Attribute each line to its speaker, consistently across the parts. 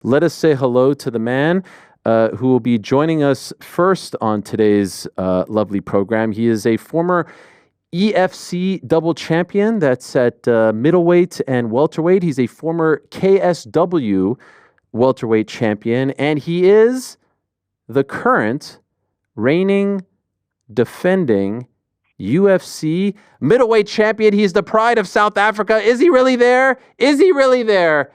Speaker 1: Let us say hello to the man who will be joining us first on today's lovely program. He is a former EFC double champion. That's at middleweight and welterweight. He's a former KSW welterweight champion, and he is the current reigning, defending UFC middleweight champion. He's the pride of South Africa. Is he really there? Is he really there?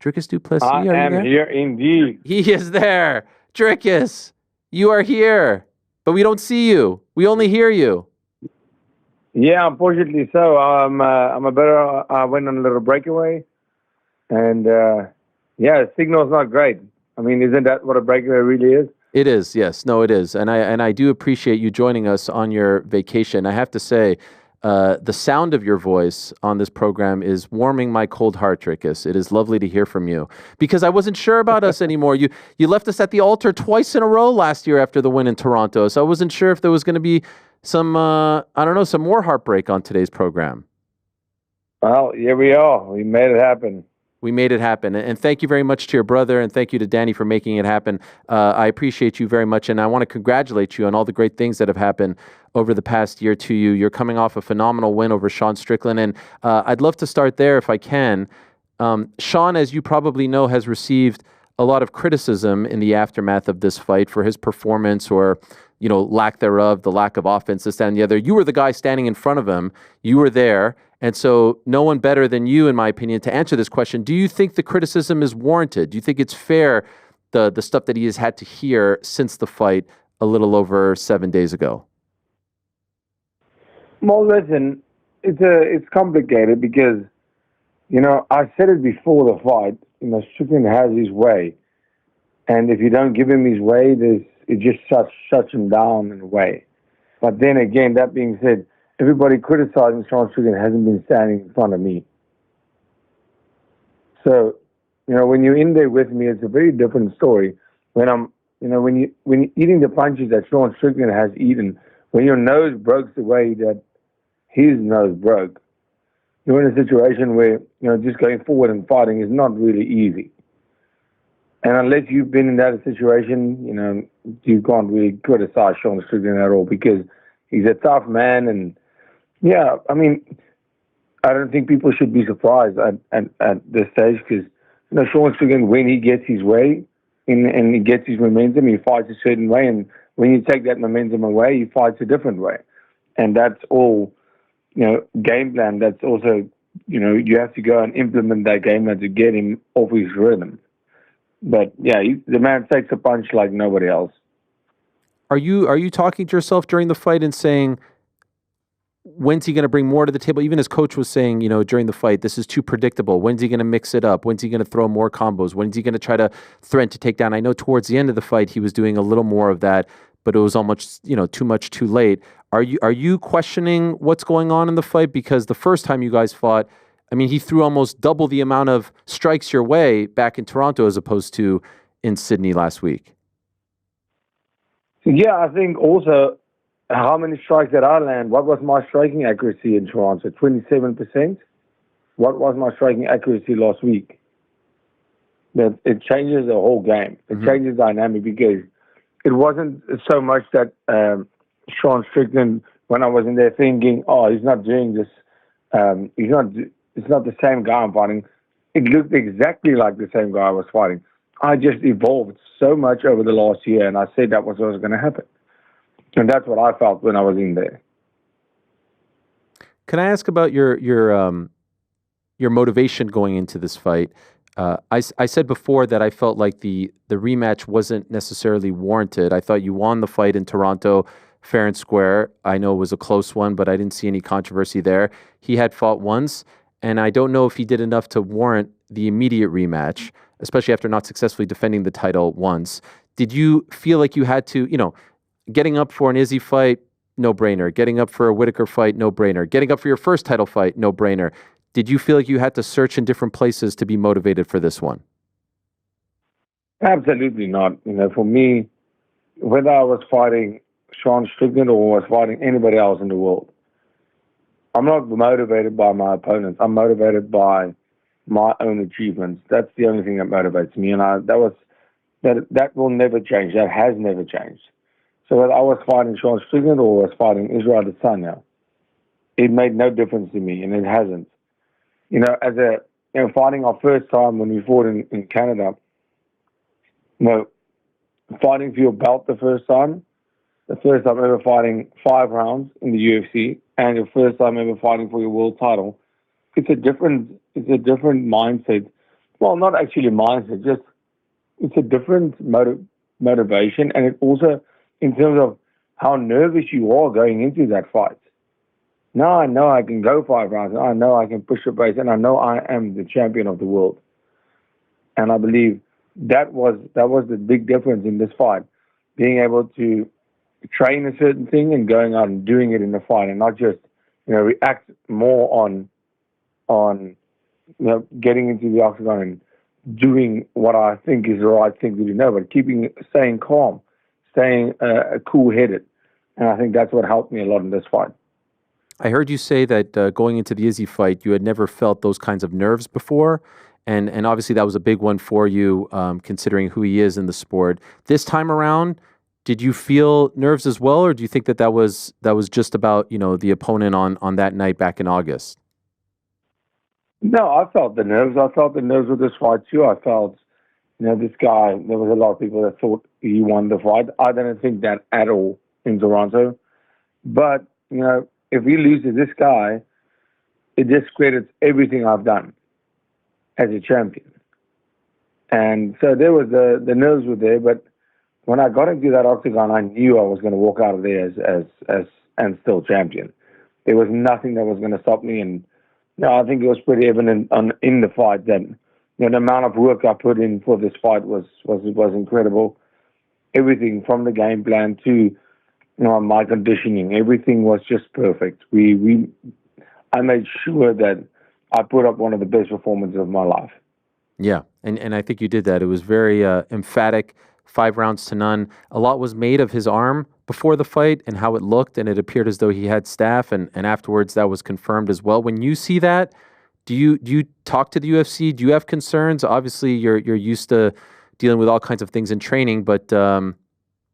Speaker 1: Dricus Du Plessis,
Speaker 2: I am here indeed.
Speaker 1: He is there. Dricus, you are here, but we don't see you. We only hear you.
Speaker 2: Yeah, unfortunately so. I'm a better. I went on a little breakaway, and the signal's not great. I mean, isn't that what a breakaway really is?
Speaker 1: It is, yes. No, it is. And I do appreciate you joining us on your vacation. I have to say, the sound of your voice on this program is warming my cold heart, Dricus. It is lovely to hear from you because I wasn't sure about us anymore. You left us at the altar twice in a row last year after the win in Toronto. So I wasn't sure if there was going to be some more heartbreak on today's program.
Speaker 2: Well, here we are. We made it happen.
Speaker 1: We made it happen. And thank you very much to your brother, and thank you to Danny for making it happen. I appreciate you very much, and I want to congratulate you on all the great things that have happened over the past year to you. You're coming off a phenomenal win over Sean Strickland, and I'd love to start there if I can. Sean, as you probably know, has received a lot of criticism in the aftermath of this fight for his performance or lack thereof, the lack of offense, this, that, and the other. You were the guy standing in front of him. You were there. And so no one better than you, in my opinion, to answer this question. Do you think the criticism is warranted? Do you think it's fair, the stuff that he has had to hear since the fight a little over 7 days ago?
Speaker 2: Well, listen, it's complicated because, I said it before the fight, Strickland has his way. And if you don't give him his way, it just shuts him down in a way. But then again, that being said, everybody criticizing Sean Strickland hasn't been standing in front of me. So, when you're in there with me, it's a very different story. When when you're eating the punches that Sean Strickland has eaten, when your nose broke the way that his nose broke, you're in a situation where, just going forward and fighting is not really easy. And unless you've been in that situation, you can't really criticize Sean Strickland at all because he's a tough man. And yeah, I mean, I don't think people should be surprised at this stage because, Sean Strickland, when he gets his way and he gets his momentum, he fights a certain way. And when you take that momentum away, he fights a different way. And that's all, game plan. That's also, you have to go and implement that game plan to get him off his rhythm. But yeah, the man takes a punch like nobody else.
Speaker 1: Are you talking to yourself during the fight and saying, when's he going to bring more to the table? Even his coach was saying, during the fight, this is too predictable. When's he going to mix it up? When's he going to throw more combos? When's he going to try to threaten to take down? I know towards the end of the fight, he was doing a little more of that, but it was almost, too much too late. Are you questioning what's going on in the fight? Because the first time you guys fought, I mean, he threw almost double the amount of strikes your way back in Toronto as opposed to in Sydney last week.
Speaker 2: Yeah, I think also how many strikes did I land? What was my striking accuracy in Toronto? 27%? What was my striking accuracy last week? That it changes the whole game. It changes the dynamic because it wasn't so much that Sean Strickland, when I was in there thinking, oh, he's not doing this. It's not the same guy I'm fighting. It looked exactly like the same guy I was fighting. I just evolved so much over the last year, and I said that was what was going to happen. And that's what I felt when I was in there.
Speaker 1: Can I ask about your motivation going into this fight? I said before that I felt like the rematch wasn't necessarily warranted. I thought you won the fight in Toronto fair and square. I know it was a close one, but I didn't see any controversy there. He had fought once, and I don't know if he did enough to warrant the immediate rematch, especially after not successfully defending the title once. Did you feel like you had to, getting up for an Izzy fight, no-brainer. Getting up for a Whitaker fight, no-brainer. Getting up for your first title fight, no-brainer. Did you feel like you had to search in different places to be motivated for this one?
Speaker 2: Absolutely not. For me, whether I was fighting Sean Strickland or was fighting anybody else in the world, I'm not motivated by my opponents. I'm motivated by my own achievements. That's the only thing that motivates me, and that will never change. That has never changed. So whether I was fighting Sean Strickland or was fighting Israel Adesanya, it made no difference to me, and it hasn't. Fighting our first time when we fought in Canada, fighting for your belt the first time ever fighting 5 rounds in the UFC, and your first time ever fighting for your world title, it's a different mindset. Well, not actually a mindset, just it's a different motivation, and it also in terms of how nervous you are going into that fight. Now I know I can go 5 rounds, I know I can push the pace, and I know I am the champion of the world. And I believe that was the big difference in this fight, being able to train a certain thing and going out and doing it in the fight, and not just react more on getting into the octagon and doing what I think is the right thing to do. No, but staying calm, staying cool-headed, and I think that's what helped me a lot in this fight.
Speaker 1: I heard you say that going into the Izzy fight, you had never felt those kinds of nerves before, and obviously that was a big one for you, considering who he is in the sport. This time around, did you feel nerves as well, or do you think that was just about the opponent on that night back in August?
Speaker 2: No, I felt the nerves. I felt the nerves with this fight too. I felt, this guy. There was a lot of people that thought he won the fight. I didn't think that at all in Toronto, but if we lose to this guy, it discredits everything I've done as a champion. And so there was the nerves were there, but when I got into that octagon, I knew I was going to walk out of there as and still champion. There was nothing that was going to stop me, and I think it was pretty evident in the fight that the amount of work I put in for this fight was incredible. Everything from the game plan to my conditioning, everything was just perfect. I made sure that I put up one of the best performances of my life.
Speaker 1: Yeah, and I think you did that. It was very emphatic, 5 rounds to none. A lot was made of his arm before the fight and how it looked, and it appeared as though he had staph, and afterwards that was confirmed as well. When you see that, do you talk to the UFC? Do you have concerns? Obviously, you're used to dealing with all kinds of things in training, but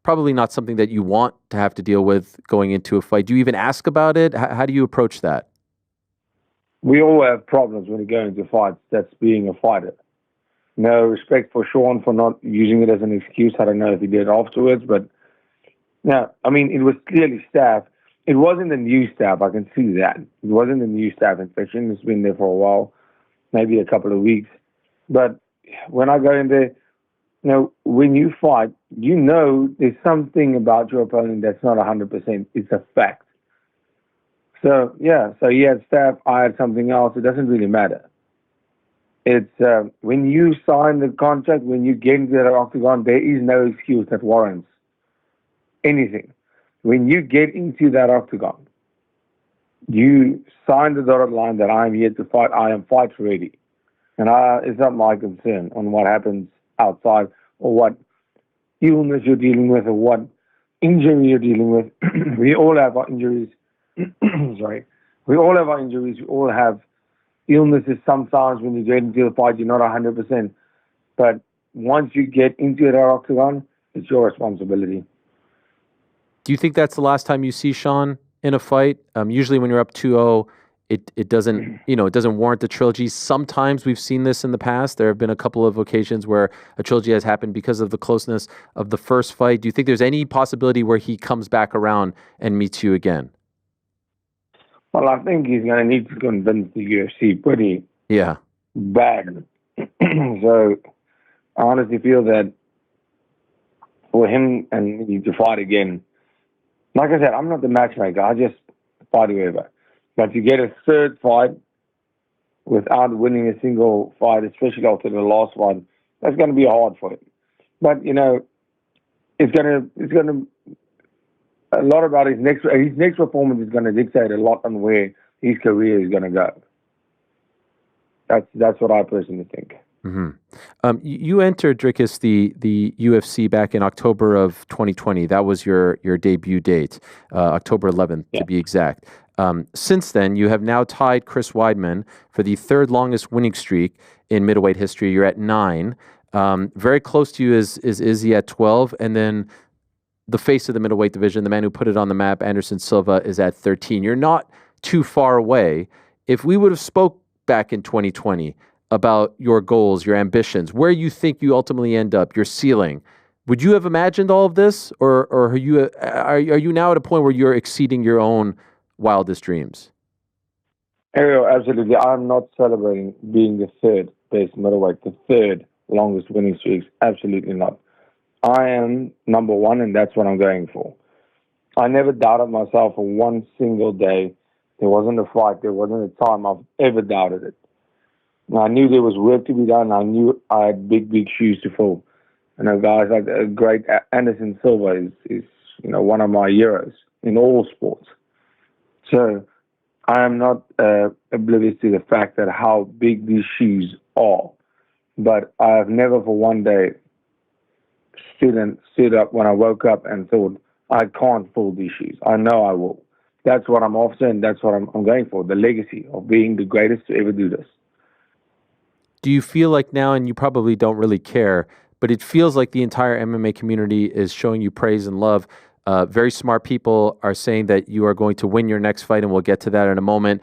Speaker 1: probably not something that you want to have to deal with going into a fight. Do you even ask about it? How do you approach that?
Speaker 2: We all have problems when we go into fights. That's being a fighter. No respect for Sean for not using it as an excuse. I don't know if he did afterwards, but it was clearly staph. It wasn't the new staph. I can see that. It wasn't the new staph infection. It's been there for a while, maybe a couple of weeks. But when I go in there, when you fight, there's something about your opponent that's not 100%. It's a fact. So he had staph, I had something else. It doesn't really matter. It's when you sign the contract, when you get into the octagon, there is no excuse that warrants anything. When you get into that octagon, you sign the dotted line that I am here to fight. I am fight ready. And it's not my concern on what happens outside or what illness you're dealing with or what injury you're dealing with. We all have our injuries. Sorry. We all have our injuries. We all have illnesses. Sometimes when you get into the fight, you're not 100%. But once you get into the octagon, it's your responsibility.
Speaker 1: Do you think that's the last time you see Sean in a fight? Usually when you're up 2-0, it doesn't, it doesn't warrant the trilogy. Sometimes we've seen this in the past. There have been a couple of occasions where a trilogy has happened because of the closeness of the first fight. Do you think there's any possibility where he comes back around and meets you again?
Speaker 2: Well, I think he's going to need to convince the UFC pretty bad. So I honestly feel that for him and me to fight again, like I said, I'm not the matchmaker. I just fight whoever. But to get a third fight without winning a single fight, especially after the last one, that's going to be hard for him. But it's going to a lot about his next performance is going to dictate a lot on where his career is going to go. That's what I personally think.
Speaker 1: Mm-hmm. You entered, Dricus, the UFC back in October of 2020. That was your debut date, October 11th to be exact. Since then, you have now tied Chris Weidman for the third longest winning streak in middleweight history. You're at 9. Very close to you is Izzy at 12, and then the face of the middleweight division, the man who put it on the map, Anderson Silva, is at 13. You're not too far away. If we would have spoke back in 2020 about your goals, your ambitions, where you think you ultimately end up, your ceiling, would you have imagined all of this, or are you now at a point where you're exceeding your own wildest dreams?
Speaker 2: Ariel, absolutely. I'm not celebrating being the third best middleweight, the third longest winning streaks. Absolutely not. I am number one, and that's what I'm going for. I never doubted myself for one single day. There wasn't a fight. There wasn't a time I've ever doubted it. And I knew there was work to be done. I knew I had big, big shoes to fill. You know, guys like a great Anderson Silva is one of my heroes in all sports. So I am not oblivious to the fact that how big these shoes are. But I have never for one day stood up when I woke up and thought, I can't fill these shoes. I know I will. That's what I'm after, and that's what I'm going for, the legacy of being the greatest to ever do this.
Speaker 1: Do you feel like now, and you probably don't really care, but it feels like the entire MMA community is showing you praise and love. Very smart people are saying that you are going to win your next fight, and we'll get to that in a moment.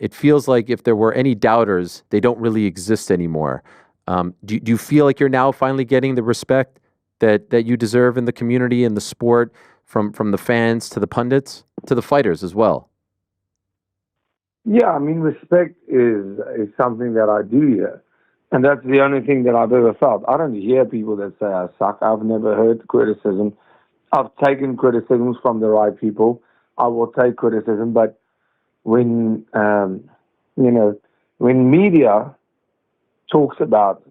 Speaker 1: It feels like if there were any doubters, they don't really exist anymore. Do you feel like you're now finally getting the respect that you deserve in the community and the sport, from the fans to the pundits to the fighters as well?
Speaker 2: Yeah, I mean, respect is something that I do hear. And that's the only thing that I've ever felt. I don't hear people that say I suck. I've never heard criticism. I've taken criticisms from the right people. I will take criticism. But when, when media talks about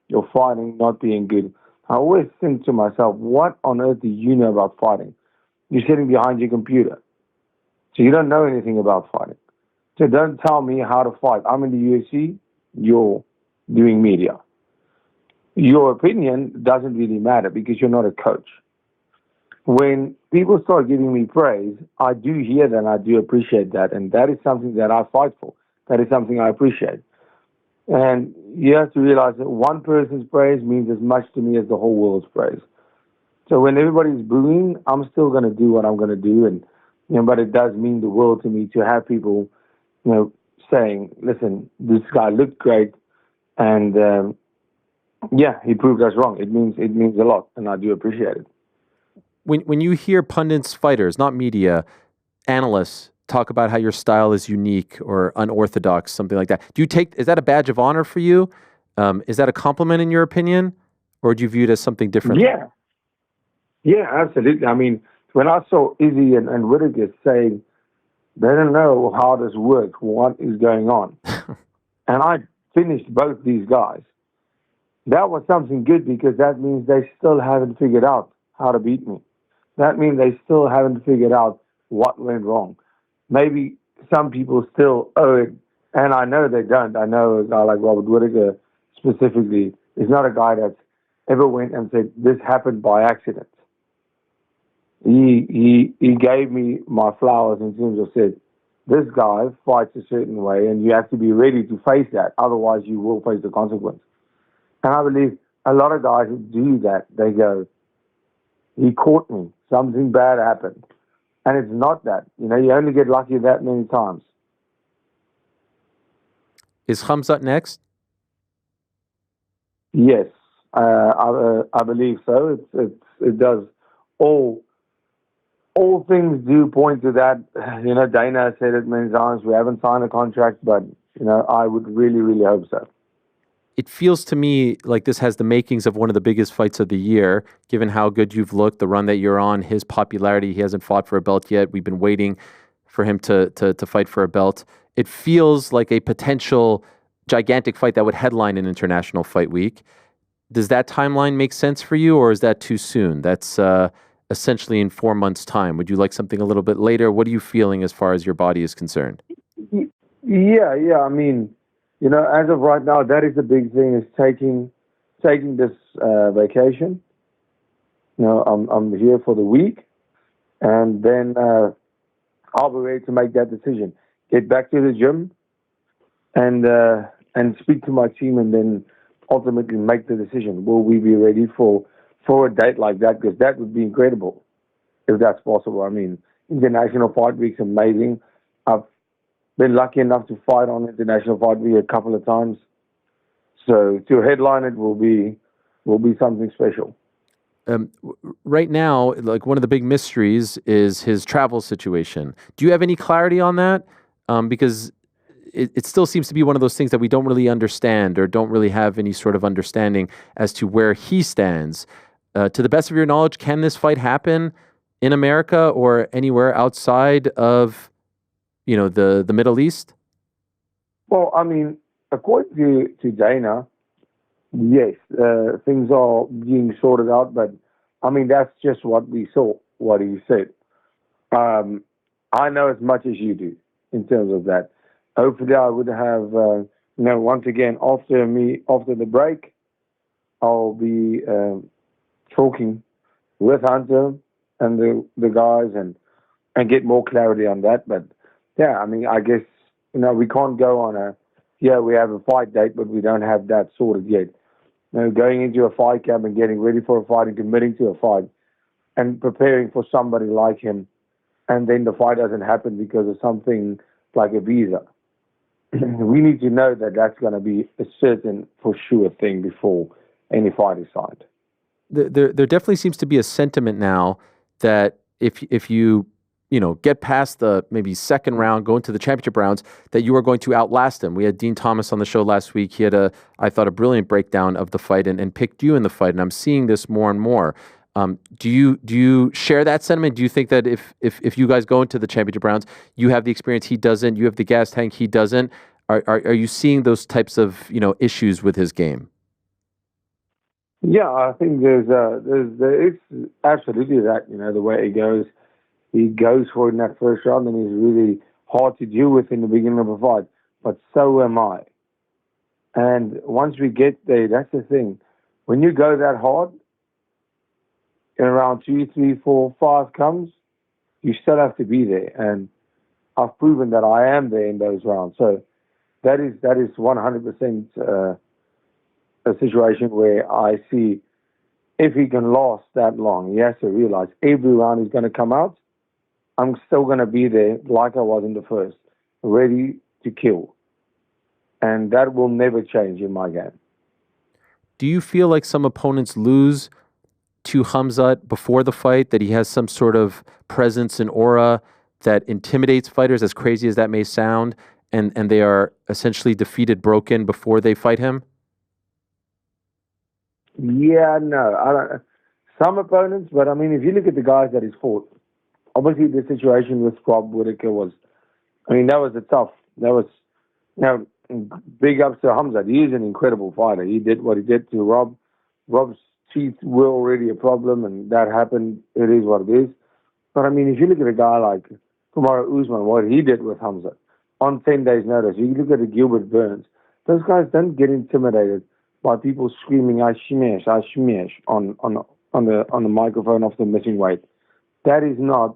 Speaker 2: your fighting not being good, I always think to myself, what on earth do you know about fighting? You're sitting behind your computer. So you don't know anything about fighting. So don't tell me how to fight. I'm in the UFC. You're doing media. Your opinion doesn't really matter because you're not a coach. When people start giving me praise, I do hear that and I do appreciate that. And that is something that I fight for. That is something I appreciate. And you have to realize that one person's praise means as much to me as the whole world's praise. So when everybody's booing, I'm still going to do what I'm going to do. And but it does mean the world to me to have people, saying, "Listen, this guy looked great, and he proved us wrong." It means a lot, and I do appreciate it.
Speaker 1: When you hear pundits, fighters, not media, analysts talk about how your style is unique or unorthodox, something like that, is that a badge of honor for you? Is that a compliment in your opinion, or do you view it as something different?
Speaker 2: Yeah, absolutely. I mean, when I saw Izzy and Whittaker saying they don't know how this works, what is going on, and I finished both these guys, that was something good because that means they still haven't figured out how to beat me. That means they still haven't figured out what went wrong. Maybe some people still owe it, and I know they don't. I know a guy like Robert Whittaker specifically is not a guy that's ever went and said, this happened by accident. He gave me my flowers in terms of said, this guy fights a certain way, and you have to be ready to face that. Otherwise, you will face the consequence. And I believe a lot of guys who do that, they go, he caught me. Something bad happened. And it's not that. You only get lucky that many times.
Speaker 1: Is Khamzat next?
Speaker 2: Yes, I believe so. It does. All things do point to that. Dana has said it many times. We haven't signed a contract, but I would really, really hope so.
Speaker 1: It feels to me like this has the makings of one of the biggest fights of the year, given how good you've looked, the run that you're on, his popularity. He hasn't fought for a belt yet. We've been waiting for him to fight for a belt. It feels like a potential gigantic fight that would headline an international fight week. Does that timeline make sense for you, or is that too soon? That's essentially in 4 months' time. Would you like something a little bit later? What are you feeling as far as your body is concerned?
Speaker 2: Yeah. I mean, as of right now, that is the big thing, is taking this vacation. I'm here for the week, and then I'll be ready to make that decision. Get back to the gym and speak to my team, and then ultimately make the decision. Will we be ready for a date like that? Because that would be incredible if that's possible. I mean, International Fight Week's amazing. I've been lucky enough to fight on International Fight Week a couple of times, so to headline it will be something special.
Speaker 1: Right now, like one of the big mysteries is his travel situation. Do you have any clarity on that? Because it still seems to be one of those things that we don't really understand or don't really have any sort of understanding as to where he stands. To the best of your knowledge, can this fight happen in America or anywhere outside of, the Middle East?
Speaker 2: Well, I mean, according to Dana, yes, things are being sorted out, but I mean, that's just what we saw, what he said. I know as much as you do in terms of that. Hopefully, I would have, once again, after the break, I'll be talking with Hunter and the guys and get more clarity on that. But yeah, I mean, I guess, we can't go on we have a fight date, but we don't have that sorted yet. Going into a fight camp and getting ready for a fight and committing to a fight and preparing for somebody like him, and then the fight doesn't happen because of something like a visa. We need to know that that's going to be a certain, for sure thing before any fight is signed.
Speaker 1: There definitely seems to be a sentiment now that if you get past the maybe second round, go into the championship rounds, that you are going to outlast him. We had Dean Thomas on the show last week. He had I thought, a brilliant breakdown of the fight and picked you in the fight. And I'm seeing this more and more. Do you share that sentiment? Do you think that if you guys go into the championship rounds, you have the experience he doesn't, you have the gas tank he doesn't? Are you seeing those types of issues with his game?
Speaker 2: Yeah, I think it's absolutely that. The way he goes for it in that first round, and he's really hard to deal with in the beginning of a fight. But so am I. And once we get there, that's the thing. When you go that hard, in round 2, 3, 4, 5 comes, you still have to be there. And I've proven that I am there in those rounds. So that is 100% a situation where I see if he can last that long, he has to realize every round he's going to come out, I'm still going to be there like I was in the first, ready to kill. And that will never change in my game.
Speaker 1: Do you feel like some opponents lose to Khamzat before the fight, that he has some sort of presence and aura that intimidates fighters, as crazy as that may sound, and they are essentially defeated, broken before they fight him?
Speaker 2: Yeah, no. I don't. Some opponents, but I mean, if you look at the guys that he's fought, obviously the situation with Rob Whittaker was, that was big ups to Khamzat. He is an incredible fighter. He did what he did to Rob. Rob's teeth were already a problem, and that happened. It is what it is. But if you look at a guy like Kamaru Usman, what he did with Khamzat on 10 days' notice, you look at the Gilbert Burns, those guys don't get intimidated by people screaming "I smash" on the microphone of the missing weight. That is not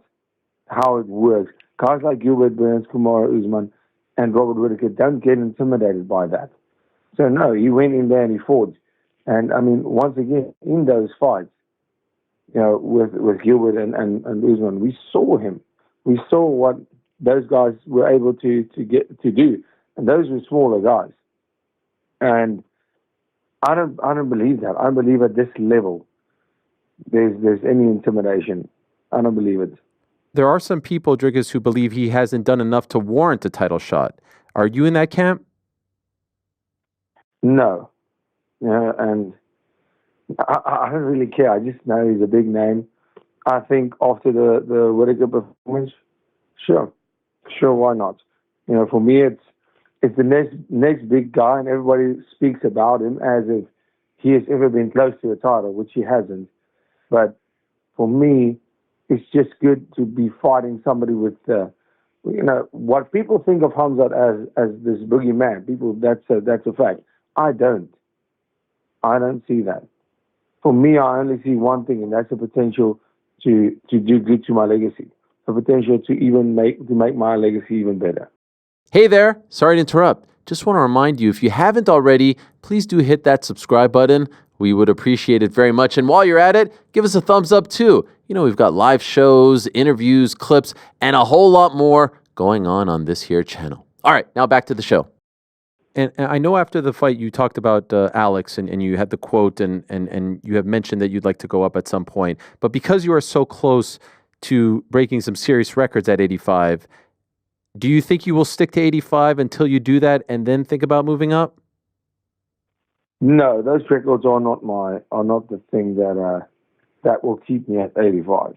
Speaker 2: how it works. Guys like Gilbert Burns, Kamaru Usman, and Robert Whittaker don't get intimidated by that. So no, he went in there and he fought. And once again, in those fights, with Gilbert and Usman, we saw him. We saw what those guys were able to do, and those were smaller guys. And I don't believe that. I don't believe at this level there's any intimidation. I don't believe it.
Speaker 1: There are some people, Dricus, who believe he hasn't done enough to warrant a title shot. Are you in that camp?
Speaker 2: No. And I don't really care. I just know he's a big name. I think after the Whittaker performance, sure, why not? For me, it's the next big guy, and everybody speaks about him as if he has ever been close to a title, which he hasn't. But for me, it's just good to be fighting somebody with, what people think of Khamzat as this boogeyman. People, that's a fact. I don't see that. For me, I only see one thing, and that's the potential to do good to my legacy. the potential to even make my legacy even better.
Speaker 1: Hey there, sorry to interrupt. Just want to remind you, if you haven't already, please do hit that subscribe button. We would appreciate it very much. And while you're at it, give us a thumbs up too. You know, we've got live shows, interviews, clips, and a whole lot more going on this here channel. All right, now back to the show. And I know after the fight you talked about Alex and you had the quote and you have mentioned that you'd like to go up at some point. But because you are so close to breaking some serious records at 85, do you think you will stick to 85 until you do that and then think about moving up?
Speaker 2: No, those records are not the thing that will keep me at 85.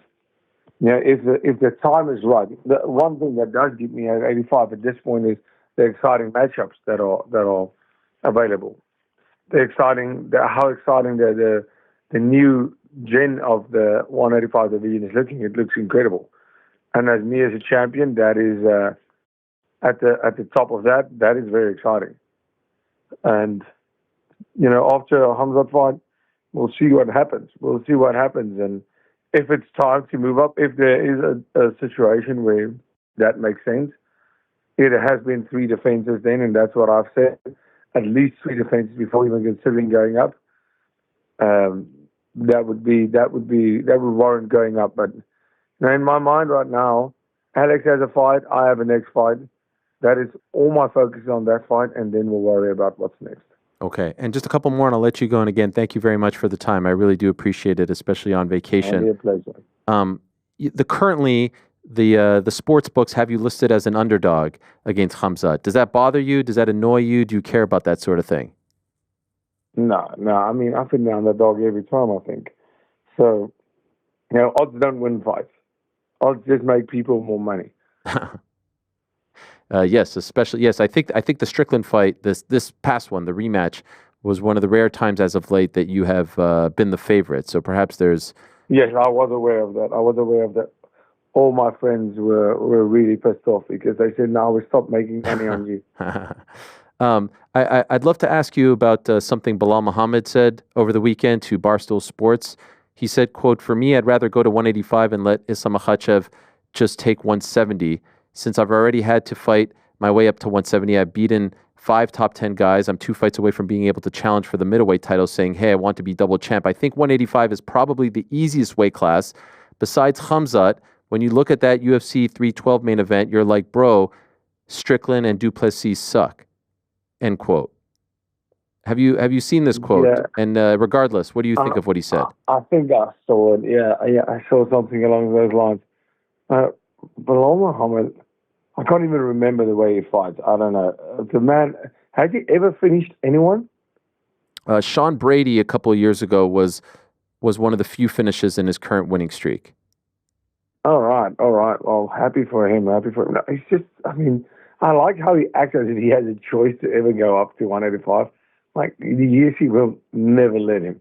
Speaker 2: You know, if the time is right, the one thing that does keep me at 85 at this point is the exciting matchups that are available. How exciting the new gen of the 185 division is looking. It looks incredible. And as me as a champion, that is at the top of that is very exciting. And you know, after a Khamzat fight, we'll see what happens. And if it's time to move up, if there is a situation where that makes sense, it has been 3 defenses then, and that's what I've said. At least 3 defenses before even considering going up. That would warrant going up. But now in my mind right now, Alex has a fight, I have a next fight. That is all my focus is on that fight, and then we'll worry about what's next.
Speaker 1: Okay, and just a couple more, and I'll let you go. And again, thank you very much for the time. I really do appreciate it, especially on vacation.
Speaker 2: It'll be a pleasure.
Speaker 1: Currently, the sports books have you listed as an underdog against Khamzat. Does that bother you? Does that annoy you? Do you care about that sort of thing?
Speaker 2: No. I mean, I've been the underdog every time, I think. So, you know, odds don't win fights. Odds just make people more money.
Speaker 1: Yes, especially yes. I think the Strickland fight, this past one, the rematch, was one of the rare times as of late that you have been the favorite. So perhaps there's.
Speaker 2: Yes, I was aware of that. All my friends were really pissed off because they said, "No, we stopped making money on you."
Speaker 1: I'd love to ask you about something Belal Muhammad said over the weekend to Barstool Sports. He said, "Quote: For me, I'd rather go to 185 and let Islam Makhachev just take 170." Since I've already had to fight my way up to 170, I've beaten 5 top 10 guys. I'm 2 fights away from being able to challenge for the middleweight title, saying, hey, I want to be double champ. I think 185 is probably the easiest weight class. Besides Khamzat, when you look at that UFC 312 main event, you're like, bro, Strickland and Du Plessis suck. End quote. Have you seen this quote?
Speaker 2: Yeah.
Speaker 1: And regardless, what do you think of what he said?
Speaker 2: I think I saw it. Yeah, I saw something along those lines. Belal Muhammad, I can't even remember the way he fights. I don't know. The man, has he ever finished anyone?
Speaker 1: Sean Brady a couple of years ago was one of the few finishes in his current winning streak.
Speaker 2: All right. Well, happy for him. No, it's just, I mean, I like how he acts as if he has a choice to ever go up to 185. Like, the UFC will never let him.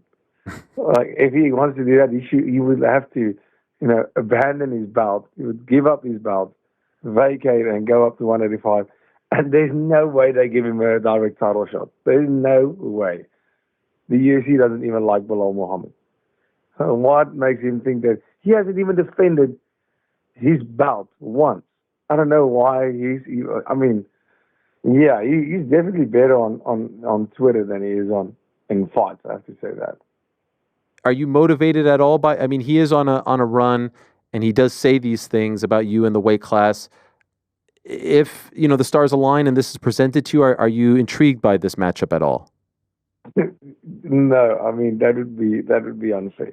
Speaker 2: Like, if he wants to do that, he would have to, you know, abandon his belt. He would give up his belt, vacate, and go up to 185. And there's no way they give him a direct title shot. There's no way. The UFC doesn't even like Belal Muhammad. So what makes him think that he hasn't even defended his belt once? I don't know why he's definitely better on Twitter than he is in fights. I have to say that.
Speaker 1: Are you motivated at all by? I mean, he is on a run, and he does say these things about you in the weight class. If you know the stars align and this is presented to you, are you intrigued by this matchup at all?
Speaker 2: No, I mean that would be unfair.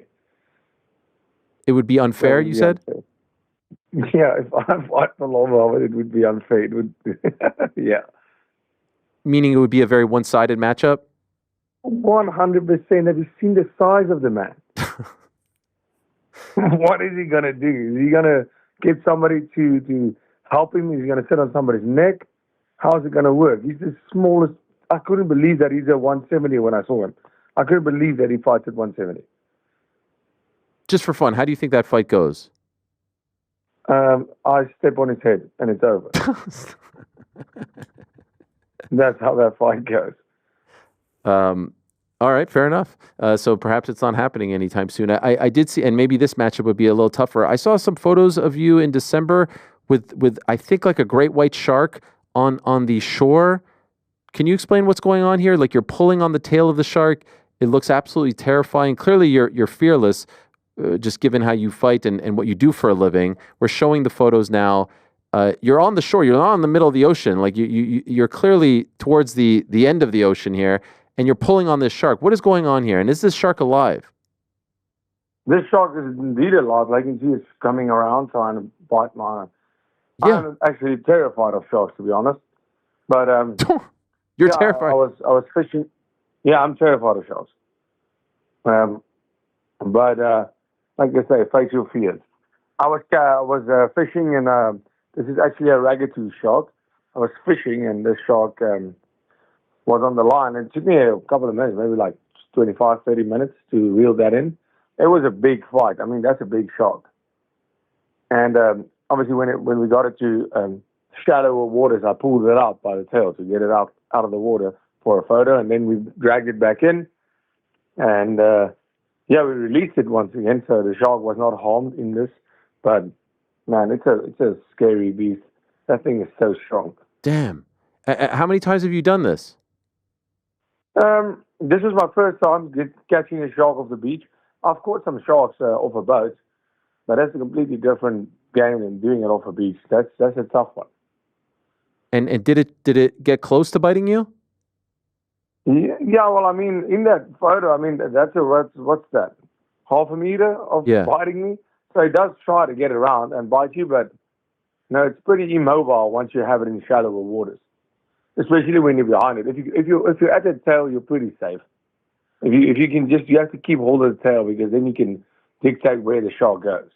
Speaker 1: It would be unfair, you said?
Speaker 2: Unfair. Yeah, if I fight for Muhammad, it would be unfair. It would, yeah.
Speaker 1: Meaning it would be a very one-sided matchup?
Speaker 2: 100%. Have you seen the size of the man? What is he going to do? Is he going to get somebody to help him? Is he going to sit on somebody's neck? How is it going to work? He's the smallest. I couldn't believe that he's at 170 when I saw him. I couldn't believe that he fights at 170.
Speaker 1: Just for fun, how do you think that fight goes?
Speaker 2: I step on his head and it's over. That's how that fight goes.
Speaker 1: All right, fair enough. So perhaps it's not happening anytime soon. I did see, and maybe this matchup would be a little tougher. I saw some photos of you in December with I think like a great white shark on the shore. Can you explain what's going on here? Like you're pulling on the tail of the shark. It looks absolutely terrifying. Clearly, you're fearless, just given how you fight and what you do for a living. We're showing the photos now. You're on the shore. You're not in the middle of the ocean. Like you're clearly towards the end of the ocean here, and you're pulling on this shark. What is going on here? And is this shark alive?
Speaker 2: This shark is indeed alive. I can see it's coming around trying to bite my.
Speaker 1: Yeah,
Speaker 2: I'm actually terrified of sharks, to be honest. But
Speaker 1: you're
Speaker 2: yeah,
Speaker 1: terrified.
Speaker 2: I was fishing. Yeah, I'm terrified of sharks. But like I say, face your fears. I was fishing, and this is actually a ragged-tooth shark. I was fishing, and this shark was on the line. It took me a couple of minutes, maybe like 25, 30 minutes to reel that in. It was a big fight. I mean, that's a big shark. And obviously, when we got it to shallower waters, I pulled it out by the tail to get it out of the water for a photo, and then we dragged it back in. And yeah, we released it once again, so the shark was not harmed in this. But man, it's a scary beast. That thing is so strong.
Speaker 1: Damn. How many times have you done this?
Speaker 2: This is my first time catching a shark off the beach. I've caught some sharks off a boat, but that's a completely different game than doing it off a beach. That's a tough one.
Speaker 1: And did it get close to biting you?
Speaker 2: Yeah, well, I mean, in that photo, I mean, that's what's that? Half a meter of biting me. So it does try to get around and bite you, but no, it's pretty immobile once you have it in shallower waters, especially when you're behind it. If you're at the tail, you're pretty safe. If you can you have to keep hold of the tail because then you can dictate where the shark goes.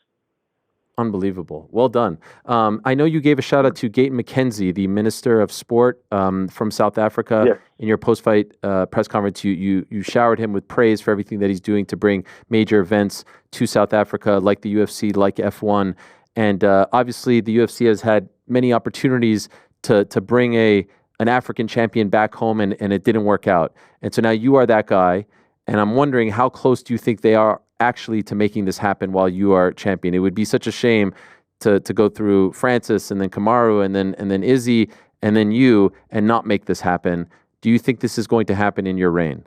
Speaker 1: Unbelievable. Well done. I know you gave a shout out to Gaten McKenzie, the Minister of Sport from South Africa.
Speaker 2: Yes.
Speaker 1: In your post-fight press conference, you showered him with praise for everything that he's doing to bring major events to South Africa, like the UFC, like F1. And obviously, the UFC has had many opportunities to bring an African champion back home, and it didn't work out. And so now you are that guy. And I'm wondering, how close do you think they are actually to making this happen while you are champion? It would be such a shame to go through Francis and then Kamaru and then Izzy and then you and not make this happen. Do you think this is going to happen in your reign?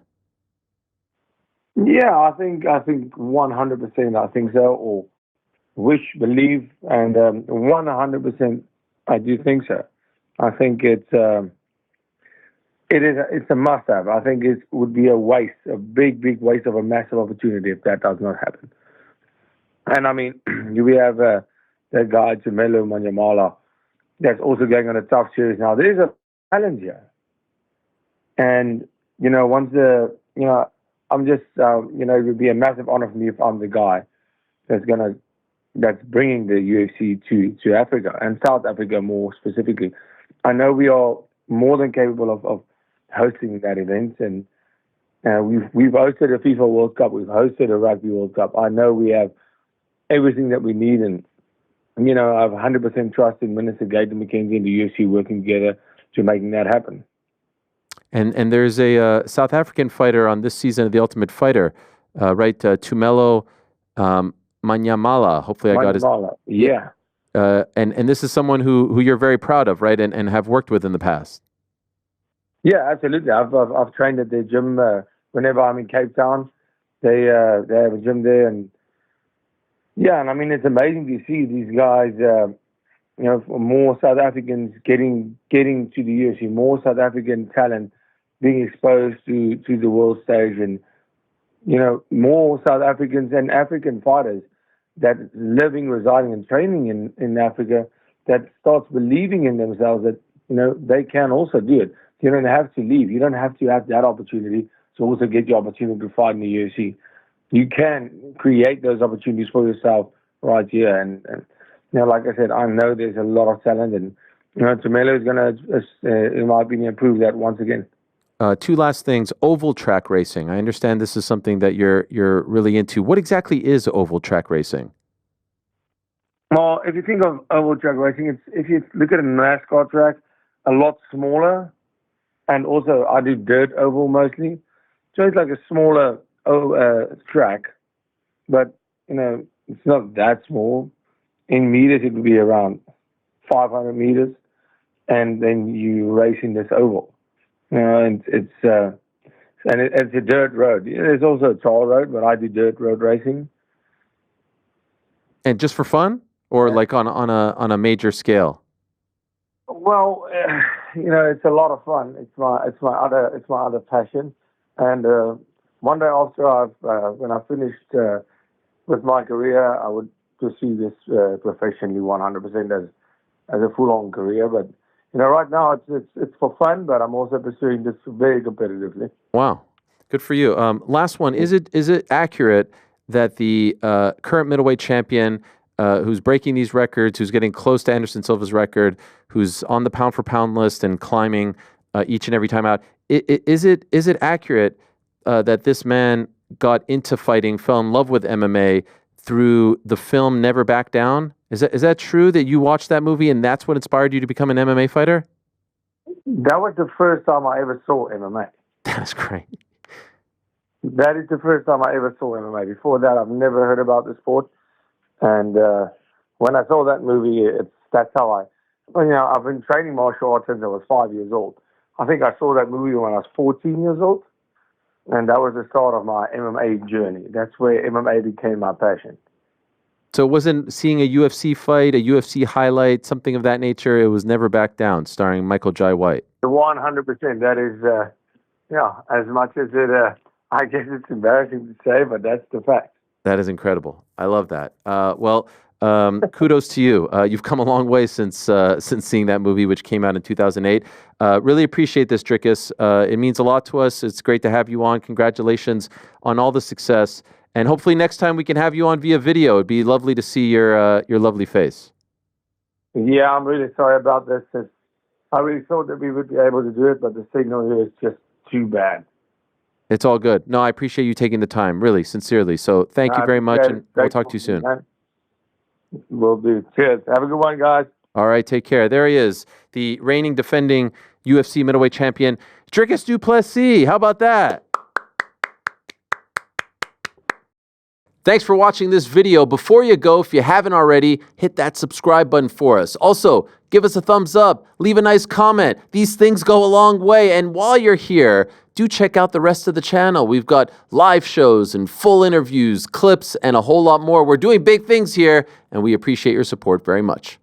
Speaker 2: Yeah, I think 100%. I think so, or wish, believe, and 100%. I do think so. I think it's a must-have. I think it would be a waste, a big waste of a massive opportunity if that does not happen. And I mean, we have that guy Tumelo Manyamala that's also going on a tough series now. There is a challenge here, and I'm just it would be a massive honor for me if I'm the guy that's bringing the UFC to Africa and South Africa more specifically. I know we are more than capable of hosting that event, and we've hosted a FIFA World Cup, we've hosted a Rugby World Cup. I know we have everything that we need, and I have 100% trust in Minister Gaten McKenzie and the UFC working together to making that happen.
Speaker 1: And there's a South African fighter on this season of The Ultimate Fighter, right? Tumelo Manyamala. Hopefully, I got his.
Speaker 2: Yeah.
Speaker 1: And this is someone who you're very proud of, right? And have worked with in the past.
Speaker 2: Yeah, absolutely. I've trained at their gym whenever I'm in Cape Town. They have a gym there, and I mean it's amazing to see these guys. More South Africans getting to the UFC, more South African talent being exposed to the world stage, and more South Africans and African fighters that living, residing, and training in Africa that starts believing in themselves that they can also do it. You don't have to leave. You don't have to have that opportunity to also get the opportunity to fight in the UFC. You can create those opportunities for yourself right here. And like I said, I know there's a lot of talent, and Tumelo is going to, in my opinion, prove that once again.
Speaker 1: Two last things. Oval track racing. I understand this is something that you're really into. What exactly is oval track racing?
Speaker 2: Well, if you think of oval track racing, if you look at a NASCAR track, a lot smaller. And also, I do dirt oval mostly. So it's like a smaller track, but it's not that small. In meters, it would be around 500 meters, and then you race in this oval. And it's a dirt road. There's also a tar road, but I do dirt road racing.
Speaker 1: And just for fun, or like on a major scale?
Speaker 2: Well, it's a lot of fun. It's my other passion. And one day after when I finished with my career, I would pursue this professionally 100% as a full-on career. But right now it's for fun, but I'm also pursuing this very competitively.
Speaker 1: Wow, good for you. Last one: is it accurate that the current middleweight champion, who's breaking these records, who's getting close to Anderson Silva's record, who's on the pound-for-pound list and climbing each and every time out, is it accurate that this man got into fighting, fell in love with MMA through the film Never Back Down? Is that true, that you watched that movie and that's what inspired you to become an MMA fighter?
Speaker 2: That was the first time I ever saw MMA.
Speaker 1: That's great.
Speaker 2: That is the first time I ever saw MMA. Before that, I've never heard about the sport. And when I saw that movie, that's how I've been training martial arts since I was 5 years old. I think I saw that movie when I was 14 years old. And that was the start of my MMA journey. That's where MMA became my passion.
Speaker 1: So it wasn't seeing a UFC fight, a UFC highlight, something of that nature. It was Never Back Down, starring Michael Jai White.
Speaker 2: 100%. That is, as much as I guess it's embarrassing to say, but that's the fact.
Speaker 1: That is incredible. I love that. Kudos to you. You've come a long way since seeing that movie, which came out in 2008. Really appreciate this, Dricus. It means a lot to us. It's great to have you on. Congratulations on all the success. And hopefully next time we can have you on via video. It'd be lovely to see your lovely face.
Speaker 2: Yeah, I'm really sorry about this. I really thought that we would be able to do it, but the signal here is just too bad.
Speaker 1: It's all good. No, I appreciate you taking the time, really, sincerely. So thank you very much, and we'll talk to you soon.
Speaker 2: Will do. Cheers. Have a good one, guys.
Speaker 1: All right, take care. There he is, the reigning, defending UFC middleweight champion, Dricus Du Plessis. How about that? Thanks for watching this video. Before you go, if you haven't already, hit that subscribe button for us. Also, give us a thumbs up, leave a nice comment. These things go a long way. And while you're here, do check out the rest of the channel. We've got live shows and full interviews, clips, and a whole lot more. We're doing big things here, and we appreciate your support very much.